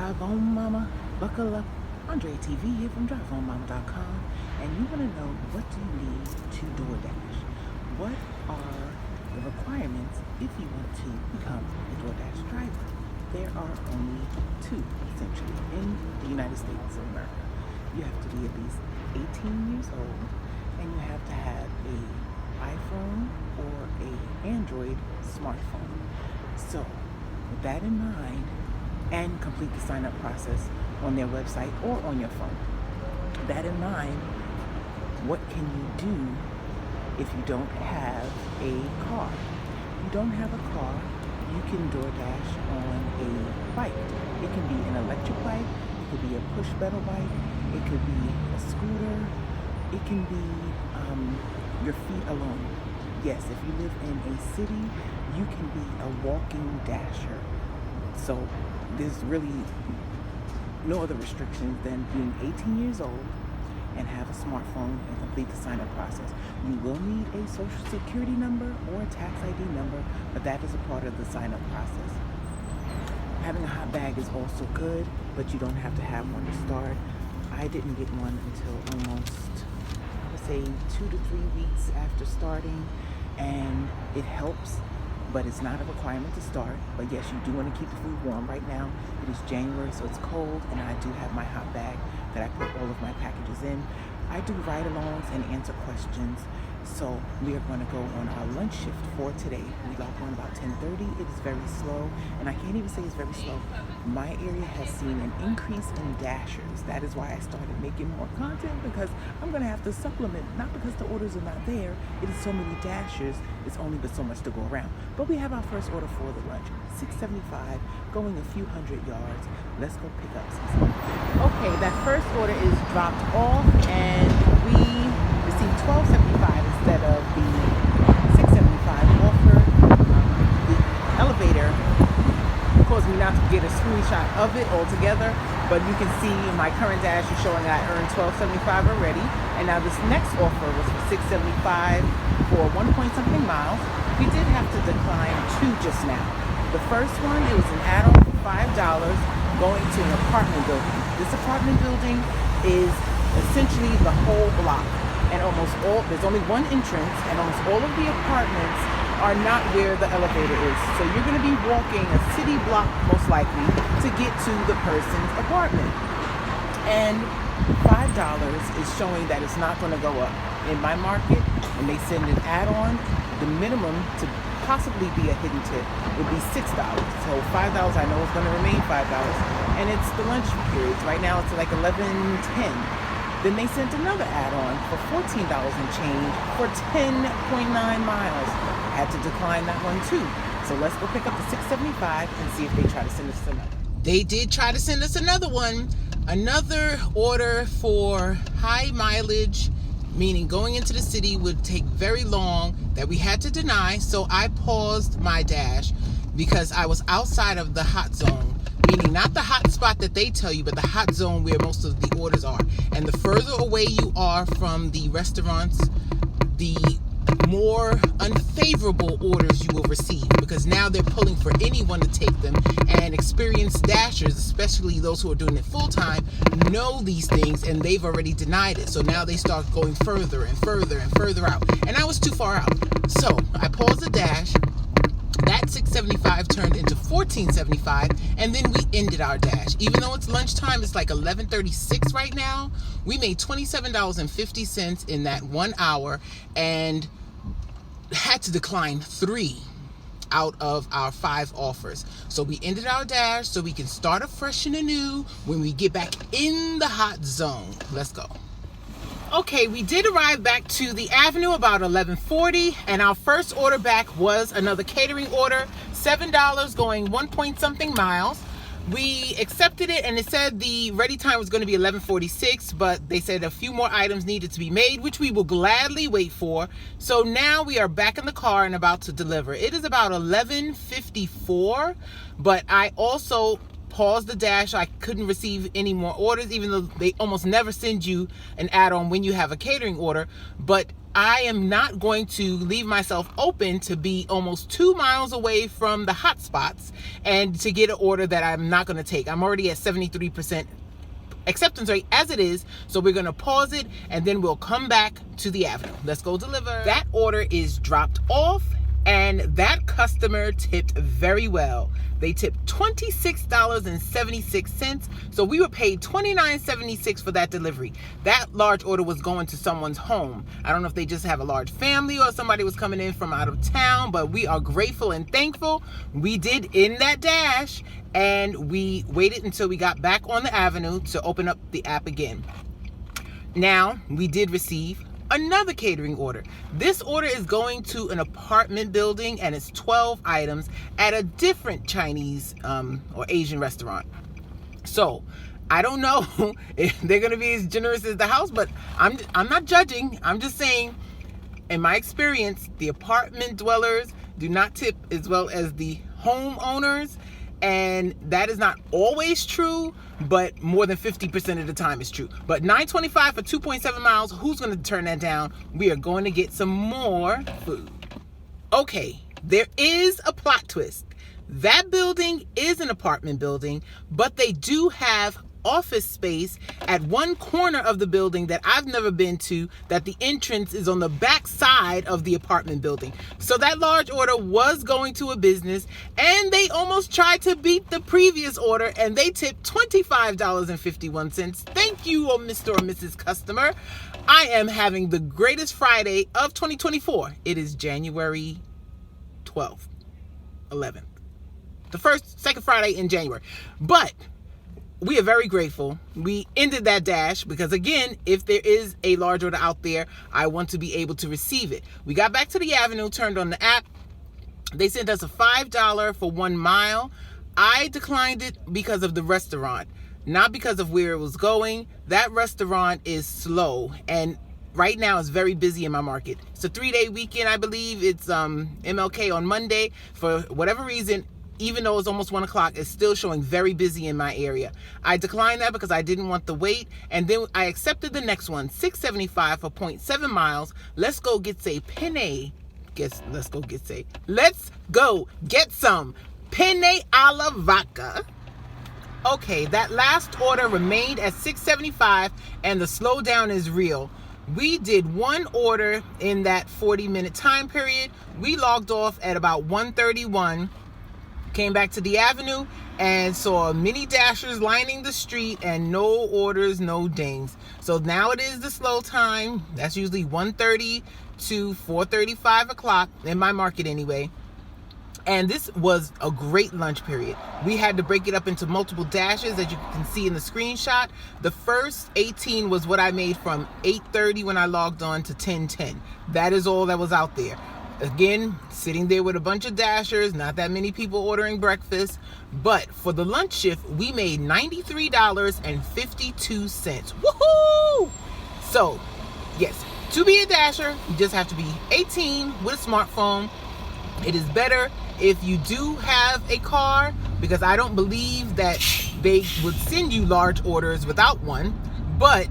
Drive On Mama, buckle up. Andre TV here from DriveOnMama.com, and you want to know, what do you need to Doordash? What are the requirements if you want to become a Doordash driver? There are only two, essentially, in the United States of America. You have to be at least 18 years old, and you have to have an iPhone or an Android smartphone. So, with that in mind, and complete the sign-up process on their website or on your phone. That in mind, what can you do if you don't have a car? If you don't have a car, you can Doordash on a bike. It can be an electric bike, it could be a push pedal bike, it could be a scooter, it can be your feet alone. Yes, if you live in a city, you can be a walking dasher. So there's really no other restrictions than being 18 years old and have a smartphone and complete the sign-up process. You will need a social security number or a tax ID number, but that is a part of the sign-up process. Having a hot bag is also good, but you don't have to have one to start. I didn't get one until almost, I would say, 2 to 3 weeks after starting, and it helps, but it's not a requirement to start. But yes, you do want to keep the food warm. Right now, it is January, so it's cold, and I do have my hot bag that I put all of my packages in. I do ride-alongs and answer questions, so we are going to go on our lunch shift for today. We log on about 10:30. It is very slow, and I can't even say it's very slow. My area has seen an increase in dashers. That is why I started making more content, because I'm going to have to supplement, not because the orders are not there. It is so many dashers, it's only but so much to go around. But we have our first order for the lunch, $6.75, going a few hundred yards. Let's go pick up some stuff. Okay, that first order is dropped off, and we received $12.75 instead of the $6.75 offer. The elevator caused me not to get a screenshot of it altogether, but you can see in my current dash is showing I earned $12.75 already, and now this next offer was for $6.75 for 1-point-something miles. We did have to decline two just now. The first one, it was an add-on for $5 going to an apartment building. This apartment building is essentially the whole block, and there's only one entrance, and almost all of the apartments are not where the elevator is. So you're going to be walking a city block, most likely, to get to the person's apartment. And $5 is showing that it's not going to go up. In my market, when they send an add-on, the minimum to possibly be a hidden tip would be $6. So $5 I know is going to remain $5, and it's the lunch periods. Right now it's like 11:10. Then they sent another add-on for $14 and change for 10.9 miles. Had to decline that one too. So let's go pick up the $6.75 and see if they try to send us another. They did try to send us another one. Another order for high mileage, meaning going into the city would take very long, that we had to deny. So I paused my dash because I was outside of the hot zone, meaning not the hot spot that they tell you, but the hot zone where most of the orders are. And the further away you are from the restaurants, the more unfavorable orders you will receive, because now they're pulling for anyone to take them, and experienced dashers, especially those who are doing it full time, know these things, and they've already denied it. So now they start going further and further and further out, and I was too far out. So I paused the dash. That $6.75 turned into $14.75, and then we ended our dash. Even though it's lunchtime, it's like 11:36 right now. We made $27.50 in that 1 hour, and had to decline 3 out of our 5 offers. So we ended our dash so we can start afresh and anew when we get back in the hot zone. Let's go. Okay, we did arrive back to the avenue about 11:40, and our first order back was another catering order, $7 going 1-point-something miles. We accepted it, and it said the ready time was going to be 11:46, but they said a few more items needed to be made, which we will gladly wait for. So now we are back in the car and about to deliver. It is about 11:54, but I also paused the dash. I couldn't receive any more orders, even though they almost never send you an add-on when you have a catering order. But I am not going to leave myself open to be almost 2 miles away from the hot spots and to get an order that I'm not going to take. I'm already at 73% acceptance rate as it is, so we're going to pause it and then we'll come back to the avenue. Let's go deliver. That order is dropped off and that customer tipped very well. They tipped $26.76, so we were paid $29.76 for that delivery. That large order was going to someone's home. I don't know if they just have a large family or somebody was coming in from out of town, but we are grateful and thankful. We did in that dash, and we waited until we got back on the avenue to open up the app again. Now, we did receive another catering order. This order is going to an apartment building and it's 12 items at a different Chinese or Asian restaurant. So I don't know if they're going to be as generous as the house, but I'm not judging. I'm just saying, in my experience, the apartment dwellers do not tip as well as the homeowners. And that is not always true, but more than 50% of the time is true. But $9.25 for 2.7 miles, who's going to turn that down? We are going to get some more food. Okay, there is a plot twist. That building is an apartment building, but they do have office space at one corner of the building that I've never been to, that the entrance is on the back side of the apartment building. So that large order was going to a business, and they almost tried to beat the previous order, and they tipped $25.51. Thank you, Mr. or Mrs. Customer. I am having the greatest Friday of 2024. It is January 12th, 11th. The second Friday in January. But we are very grateful. We ended that dash because, again, if there is a large order out there, I want to be able to receive it. We got back to the avenue, turned on the app. They sent us a $5 for 1 mile. I declined it because of the restaurant, not because of where it was going. That restaurant is slow, and right now it's very busy in my market. It's a 3-day weekend, I believe. It's MLK on Monday. For whatever reason, even though it's almost 1 o'clock, it's still showing very busy in my area. I declined that because I didn't want the wait, and then I accepted the next one, $6.75 for 0.7 miles. Let's go get say penne. Let's go get some penne alla vodka. Okay, that last order remained at $6.75, and the slowdown is real. We did one order in that 40-minute time period. We logged off at about 1:31. Came back to the avenue and saw many dashers lining the street and no orders, no dings. So now it is the slow time. That's usually 1:30 to 4:30, 5 o'clock in my market anyway. And this was a great lunch period. We had to break it up into multiple dashes, as you can see in the screenshot. The first 18 was what I made from 8:30 when I logged on to 10:10. That is all that was out there. Again, sitting there with a bunch of dashers, not that many people ordering breakfast. But for the lunch shift, we made $93.52. Woohoo! So, yes, to be a dasher, you just have to be 18 with a smartphone. It is better if you do have a car, because I don't believe that they would send you large orders without one. But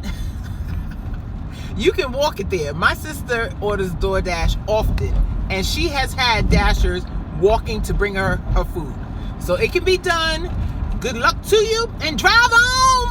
you can walk it there. My sister orders Doordash often, and she has had dashers walking to bring her food. So it can be done. Good luck to you, and drive on!